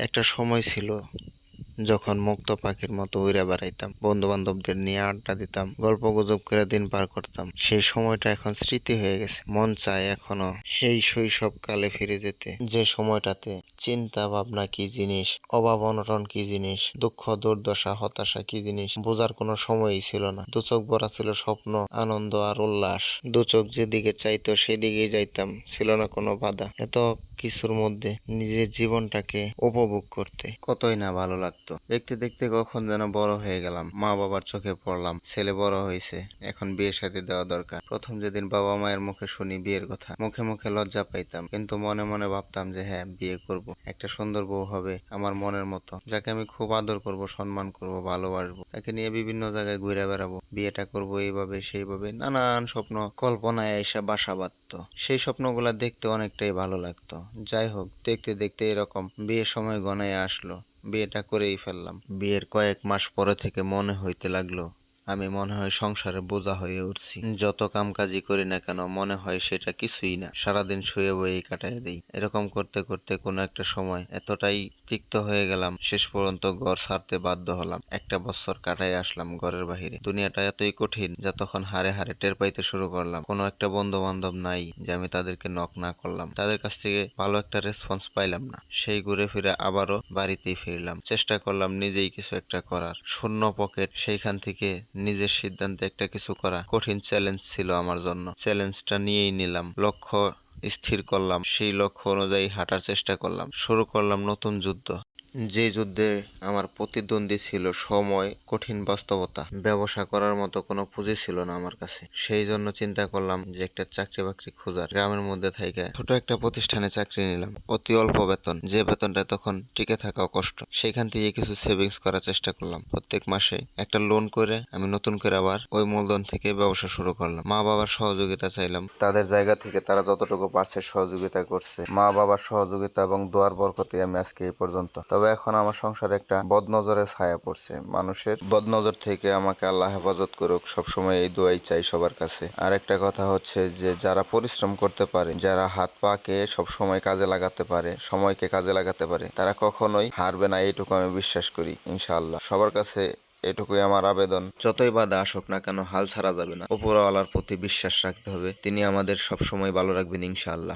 একটা সময় ছিল যখন মুক্ত পাখির মতো উড়ে বেড়াইতাম, বন্ধু বান্ধবদের নিয়ে আড্ডা দিতাম, গল্প গুজব করে দিন পার করতাম। সেই সময়টা এখন স্মৃতি হয়ে গেছে। মন চায় এখনো সেই শৈশব কালে ফিরে যেতে, যে সময়টাতে চিন্তা ভাবনা কি জিনিস, অভাব অনটন কি জিনিস, দুঃখ দুর্দশা হতাশা কি জিনিস বোঝার কোনো সময়ই ছিল না। দু চোখ ভরা ছিল স্বপ্ন, আনন্দ আর উল্লাস। দু চোখ যেদিকে চাইতো সেদিকেই যাইতাম, ছিল না কোনো বাধা। এত কিছুর মধ্যে নিজের জীবনটাকে উপভোগ করতে কতই না ভালো লাগতো। দেখতে দেখতে কখন যেন বড় হয়ে গেলাম, মা বাবার চোখে পড়লাম, ছেলে বড় হয়েছে, এখন বিয়ে শাদী দেওয়া দরকার। প্রথম যেদিন বাবা মায়ের মুখে শুনি বিয়ের কথা, মুখে মুখে লজ্জা পাইতাম, কিন্তু মনে মনে ভাবতাম যে হ্যাঁ, বিয়ে করব, একটা সুন্দর বউ হবে আমার মনের মতো, যাকে আমি খুব আদর করব, সম্মান করব, ভালোবাসবো, তাকে নিয়ে বিভিন্ন জায়গায় ঘুরে বেড়াবো, বিয়েটা করব এইভাবে সেইভাবে, নানান স্বপ্ন কল্পনায় এসে বাসা বাঁধতো। সেই স্বপ্নগুলা দেখতে অনেকটাই ভালো লাগতো। যাই হোক, দেখতে দেখতে এরকম বিয়ের সময় গণায় আসলো, বিয়েটা করেই ফেললাম। বিয়ের কয়েক মাস পরে থেকে মনে হইতে লাগলো আমি মনে হয় সংসারে বোঝা হয়ে উঠছি। যত কামকাজি করি না কেন মনে হয় সেটা কিছুই না, সারাদিন শুয়ে বয়েই কাটায় দেই। এরকম করতে করতে কোনো একটা সময় এতটাই তিক্ত হয়ে গেলাম, শেষ পর্যন্ত ঘর ছাড়তে বাধ্য হলাম। একটা বছর কাটাই আসলাম ঘরের বাহিরে। দুনিয়াটা এতই কঠিন যা তখন হারে হারে টের পাইতে শুরু করলাম। কোনো একটা বন্ধু বান্ধব নাই যে আমি তাদেরকে নক না করলাম, তাদের কাছ থেকে ভালো একটা রেসপন্স পাইলাম না। সেই ঘুরে ফিরে আবারও বাড়িতেই ফিরলাম, চেষ্টা করলাম নিজেই কিছু একটা করার। শূন্য পকেট, সেইখান থেকে নিজের সিদ্ধান্তে একটা কিছু করা কঠিন চ্যালেঞ্জ ছিল আমার জন্য। চ্যালেঞ্জটা নিয়েই নিলাম, লক্ষ্য স্থির করলাম, সেই লক্ষ্য অনুযায়ী হাঁটার চেষ্টা করলাম, শুরু করলাম নতুন যুদ্ধ। যে যুদ্ধে আমার প্রতিদ্বন্দ্বী ছিল সময়, কঠিন বাস্তবতা। ব্যবসা করার মতো কোনো পুঁজি ছিল না আমার কাছে। সেই জন্য চিন্তা করলাম যে একটা চাকরি বাকরি খোঁজার। গ্রামের মধ্যে থাইকা ছোট একটা প্রতিষ্ঠানে চাকরি নিলাম, অতি অল্প বেতন, যে বেতনটা তখন টিকে থাকাও কষ্ট। সেখান থেকে কিছু সেভিংস করার চেষ্টা করলাম। প্রত্যেক মাসে একটা লোন করে আমি নতুন করে আবার ওই মূলধন থেকে ব্যবসা শুরু করলাম। মা বাবার সহযোগিতা চাইলাম, তাদের জায়গা থেকে তারা যতটুকু পারছে সহযোগিতা করছে। মা বাবার সহযোগিতা এবং দোয়ার বরকতে আমি আজকে এই পর্যন্ত। তবে এখন আমার সংসারে একটা বদনজরের ছায়া পড়ছে। মানুষের বদনজর থেকে আমাকে আল্লাহ হেফাজত করুক, সবসময় এই দোয়াই চাই সবার কাছে। আর একটা কথা হচ্ছে যে যারা পরিশ্রম করতে পারে, যারা হাত পাকে সবসময় কাজে লাগাতে পারে, সময়কে কাজে লাগাতে পারে, তারা কখনোই হারবে না, এইটুকু আমি বিশ্বাস করি ইনশাআল্লাহ। সবার কাছে এটুকুই আমার আবেদন, যতই বাধা আসুক না কেন হাল ছাড়া যাবে না। উপরওয়ালার প্রতি বিশ্বাস রাখতে হবে, তিনি আমাদের সবসময় ভালো রাখবেন ইনশাআল্লাহ।